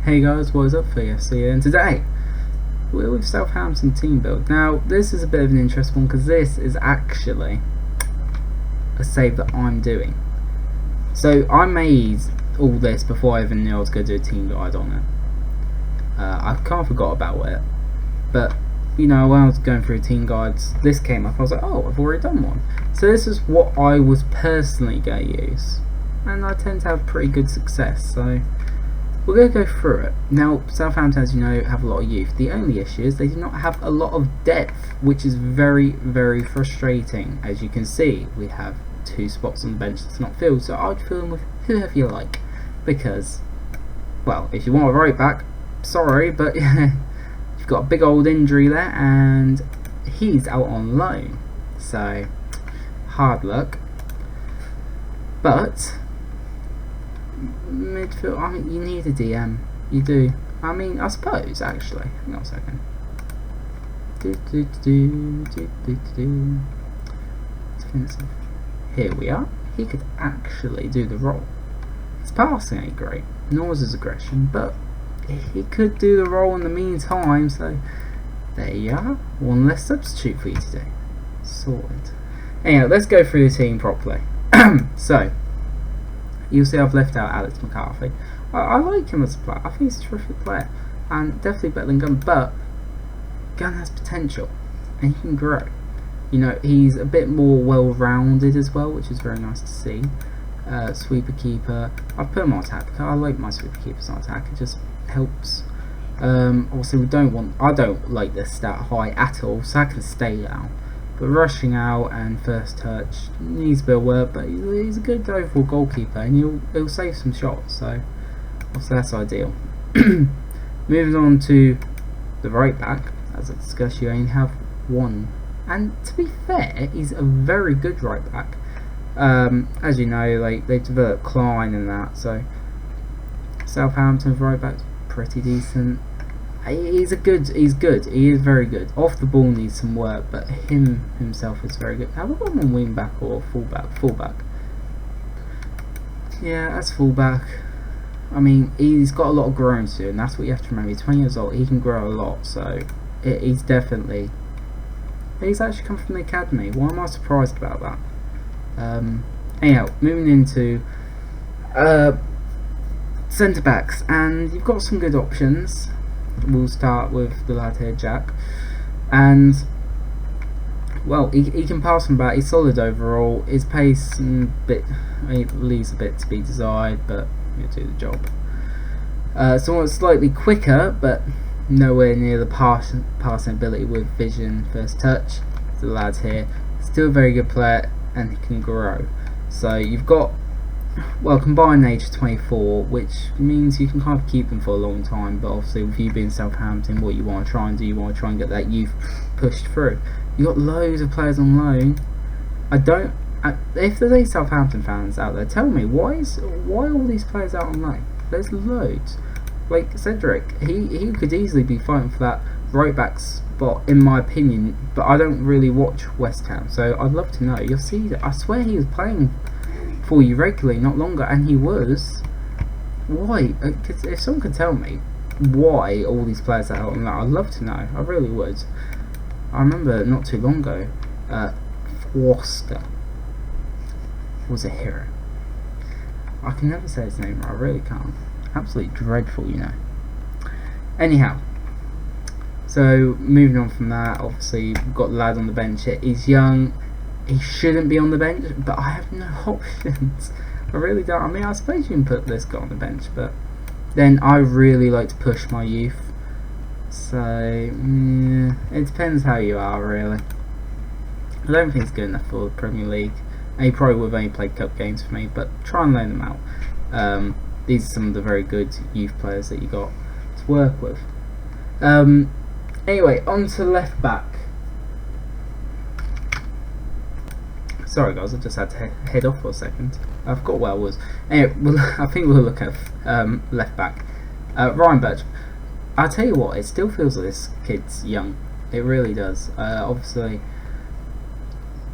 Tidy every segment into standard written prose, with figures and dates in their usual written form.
Hey guys, what is up for you? And today we're with Southampton team build. Now this is a bit of an interesting one because this is actually a save that I'm doing. So I made all this before I even knew I was going to do a team guide on it. I kind of forgot about it, but you know, when I was going through team guides, this came up. I was like, oh, I've already done one. So this is what I was personally going to use, and I tend to have pretty good success. So we're going to go through it. Now, Southampton, as you know, have a lot of youth. The only issue is they do not have a lot of depth, which is very, very frustrating. As you can see, we have 2 spots on the bench that's not filled, so I'd fill them with whoever you like. Because, well, if you want a right back, sorry, but you've got a big old injury there, and he's out on loan. So, hard luck. But midfield, I mean, you need a DM. You do. I mean, I suppose, actually. Hang on a second. Defensive. Here we are. He could actually do the role. His passing ain't great, nor is his aggression, but he could do the role in the meantime, so there you are. One less substitute for you to do. Sorted. Anyhow, let's go through the team properly. So, you'll see I've left out Alex McCarthy. I like him as a player. I think he's a terrific player, and definitely better than Gunn. But Gunn has potential, and he can grow. You know, he's a bit more well-rounded as well, which is very nice to see. Sweeper keeper. I've put him on attack because I like my sweeper keepers on attack. It just helps. Obviously, I don't like this stat high at all, so I can stay down. But rushing out and first touch needs a bit of work, but he's a good overall goalkeeper, and he'll save some shots, so that's ideal. Moving on to the right back, as I discussed, you only have one, and to be fair, he's a very good right back. As you know, like, they developed Klein and that, so Southampton's right back's pretty decent. He's good. He is very good. Off the ball needs some work, but himself is very good. Have I got him on wing back or fullback? Fullback. Yeah, that's fullback. I mean, he's got a lot of growing to do, and that's what you have to remember. He's 20 years old. He can grow a lot, so he's definitely. He's actually come from the academy. Why am I surprised about that? Anyhow, moving into centre backs, and you've got some good options. We'll start with the lad here, Jack, and well, he can pass from back. He's solid overall. His pace he leaves a bit to be desired, but he'll do the job. Someone slightly quicker, but nowhere near the passing ability with vision, first touch. The lad's here, still a very good player, and he can grow. So you've got, well, combined age of 24, which means you can kind of keep them for a long time. But obviously, with you being Southampton, what you want to try and do, you want to try and get that youth pushed through. You got loads of players on loan. If there's any Southampton fans out there, tell me why all these players out on loan? There's loads. Like Cedric, he could easily be fighting for that right back spot, in my opinion. But I don't really watch West Ham, so I'd love to know. You'll see that I swear he was playing for you regularly not longer, and he was. Why? If someone could tell me why all these players are out on that, I'd love to know. I really would. I remember not too long ago, Forster was a hero. I can never say his name right, I really can't. Absolutely dreadful, you know. Anyhow, so moving on from that, obviously we've got the lad on the bench here. He's young. He shouldn't be on the bench, but I have no options. I really don't. I mean, I suppose you can put this guy on the bench, but then I really like to push my youth. So, yeah, it depends how you are, really. I don't think it's good enough for the Premier League. And he probably would have only played cup games for me, but try and loan them out. These are some of the very good youth players that you got to work with. Anyway, on to left back. Sorry guys, I just had to head off for a second. I forgot where I was. Anyway, I think we'll look at left back. Ryan Birch. I'll tell you what, it still feels like this kid's young. It really does. Obviously,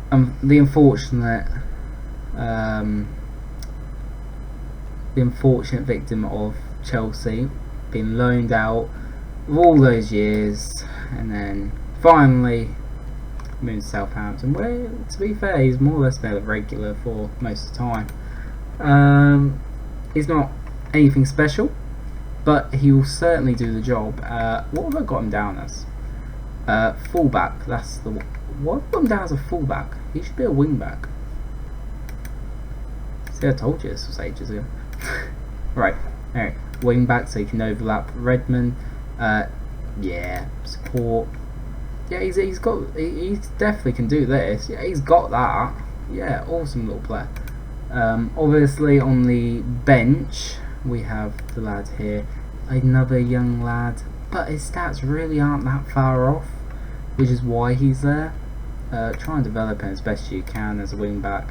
the unfortunate victim of Chelsea been loaned out all those years, and then finally moved to Southampton, where, to be fair, he's more or less been a regular for most of the time. He's not anything special, but he will certainly do the job. What have I got him down as? Fullback. That's the what have I got him down as a fullback? He should be a wingback. See, I told you this was ages ago. Right, alright. Wingback, so he can overlap Redmond. Yeah, support. Yeah, he definitely can do this. Yeah, he's got that. Yeah, awesome little player. Obviously on the bench we have the lad here, another young lad, but his stats really aren't that far off, which is why he's there. Try and develop him as best you can as a wing back.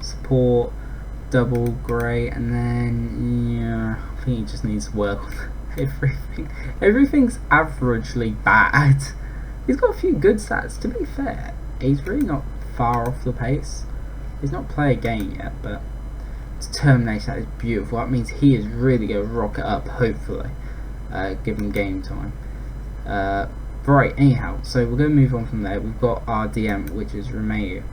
Support, double, great, and then yeah, I think he just needs to work on everything. Everything's averagely bad. He's got a few good stats, to be fair. He's really not far off the pace. He's not played a game yet, but determination, that is beautiful. That means he is really going to rock it up, hopefully, given game time. Right, anyhow, so we're going to move on from there. We've got our DM, which is Romeo.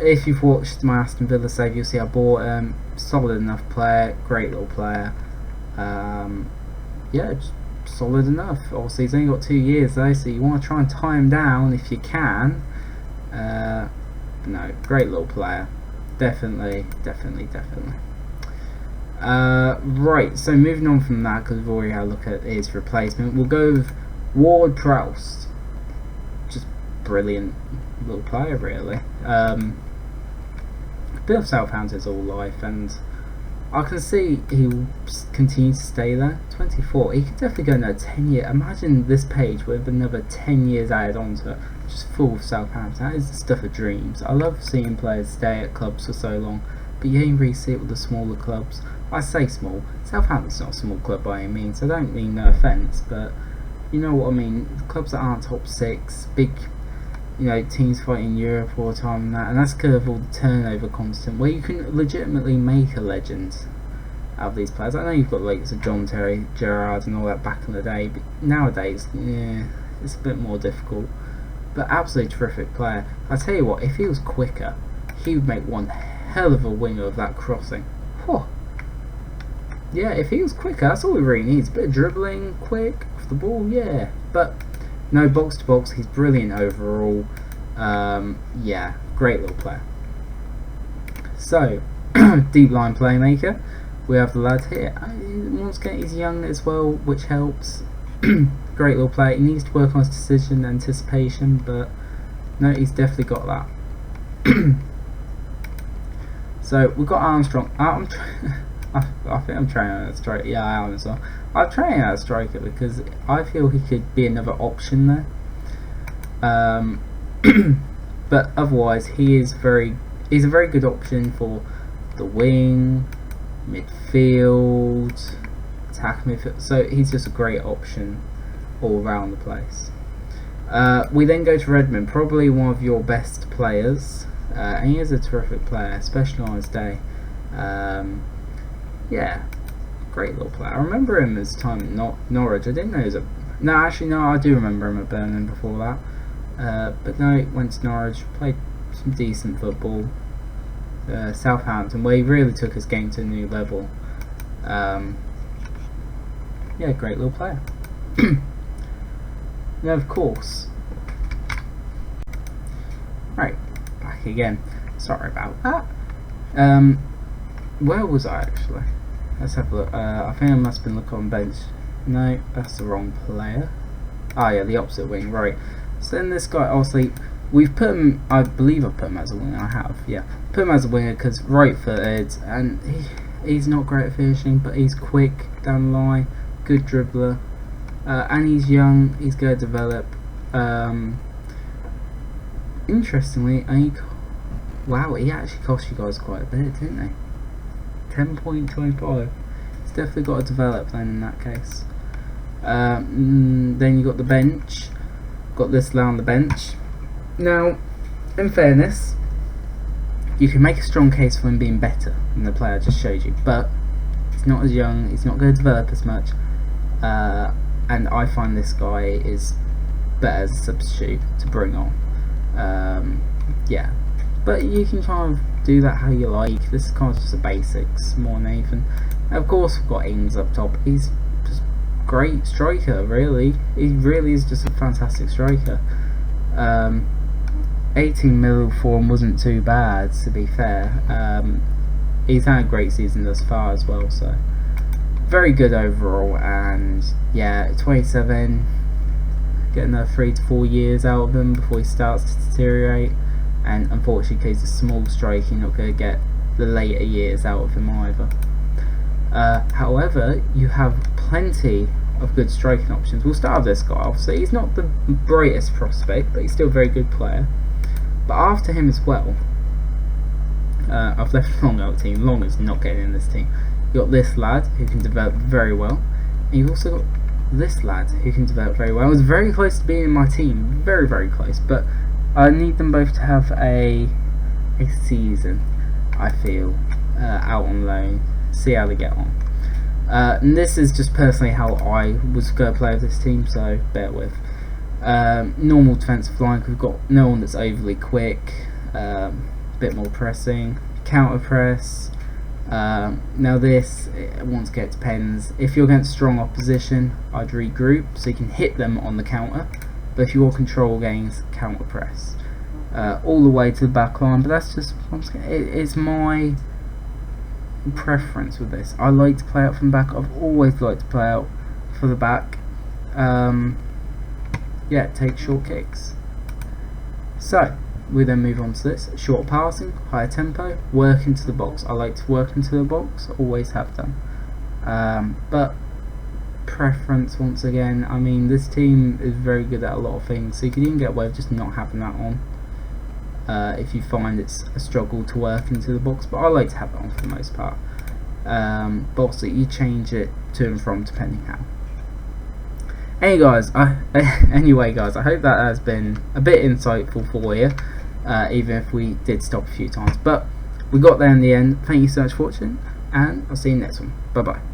If you've watched my Aston Villa save, you'll see I bought him. Solid enough player, great little player. Yeah, just solid enough. Obviously, he's only got 2 years though, so you want to try and tie him down if you can. No, great little player. Definitely. Right, so moving on from that, because we've already had a look at his replacement, we'll go with Ward-Prowse. Just brilliant little player, really. Been of Southampton his whole life, and I can see he will continue to stay there. 24, he could definitely go another 10 years. Imagine this page with another 10 years added onto it, just full of Southampton. That is the stuff of dreams. I love seeing players stay at clubs for so long, but you ain't really see it with the smaller clubs. I say small, Southampton's not a small club by any means, I don't mean no offence, but you know what I mean. Clubs that aren't top 6, big, you know, teams fighting Europe all the time, and that's because of all the turnover constant, where you can legitimately make a legend out of these players. I know you've got like John Terry, Gerrard and all that back in the day, but nowadays, yeah, it's a bit more difficult. But absolutely terrific player. I tell you what, if he was quicker, he would make one hell of a winger of that crossing. Whew. Yeah, if he was quicker, that's all he really needs. A bit of dribbling, quick, off the ball, yeah. But no, box to box, he's brilliant overall. Yeah, great little player. So, deep line playmaker, we have the lad here. Once again, he's young as well, which helps. Great little player. He needs to work on his decision anticipation, but no, he's definitely got that. So we've got Armstrong. I think I'm training as a striker. Yeah, I am as well. I'm training as a striker because I feel he could be another option there. But otherwise, he's a very good option for the wing, midfield, attack midfield. So he's just a great option all around the place. We then go to Redmond, probably one of your best players, and he is a terrific player, especially on his day. Yeah, great little player. I remember him as time at Norwich. I didn't know he was no, actually no, I do remember him at Birmingham before that. But no, he went to Norwich, played some decent football. Southampton, where he really took his game to a new level. Yeah, great little player. Now, of course, right, back again. Sorry about that. Where was I actually? Let's have a look. I think I must have been looking on bench. No, that's the wrong player. Ah, yeah, the opposite wing. Right. So then this guy, obviously, we've put him. I believe I've put him as a winger. I have. Yeah, put him as a winger because right-footed, and he's not great at finishing, but he's quick down the line, good dribbler, and he's young. He's going to develop. Interestingly, wow, he actually cost you guys quite a bit, didn't he? 10.25. It's definitely got to develop then in that case. Then you got the bench. Got this lad on the bench. Now, in fairness, you can make a strong case for him being better than the player I just showed you, but he's not as young, he's not going to develop as much, and I find this guy is better as a substitute to bring on. Yeah, but you can kind of do that how you like. This is kind of just the basics more than anything. Of course, we've got Ings up top. He's just great striker, really. He really is just a fantastic striker. 18 mil for him wasn't too bad, to be fair. He's had a great season thus far as well, so very good overall. And yeah, 27, get another 3 to 4 years out of him before he starts to deteriorate. And unfortunately, because he's a small striker, you're not going to get the later years out of him either. However, you have plenty of good striking options. We'll start with this guy. Obviously, he's not the brightest prospect, but he's still a very good player. But after him as well, I've left Long out of the team. Long is not getting in this team. You've got this lad who can develop very well, and you've also got this lad who can develop very well. I was very close to being in my team, very, very close, but I need them both to have a season, I feel, out on loan, see how they get on. And this is just personally how I was going to play with this team, so bear with. Normal defensive line, we've got no one that's overly quick, bit more pressing, counter press. Now this, once again, it depends. If you're against strong opposition, I'd regroup so you can hit them on the counter, but if you're control games, counter press. All the way to the back line, but that's just, once again, it's my preference with this. I like to play out from the back. I've always liked to play out for the back. Yeah, take short kicks. So we then move on to this: short passing, higher tempo, work into the box. I like to work into the box, always have done. But preference, once again, I mean, this team is very good at a lot of things, so you can even get away with just not having that on if you find it's a struggle to work into the box, but I like to have it on for the most part. But also you change it to and from depending how. Anyway guys, I hope that has been a bit insightful for you, even if we did stop a few times, but we got there in the end. Thank you so much for watching, and I'll see you next one. Bye bye.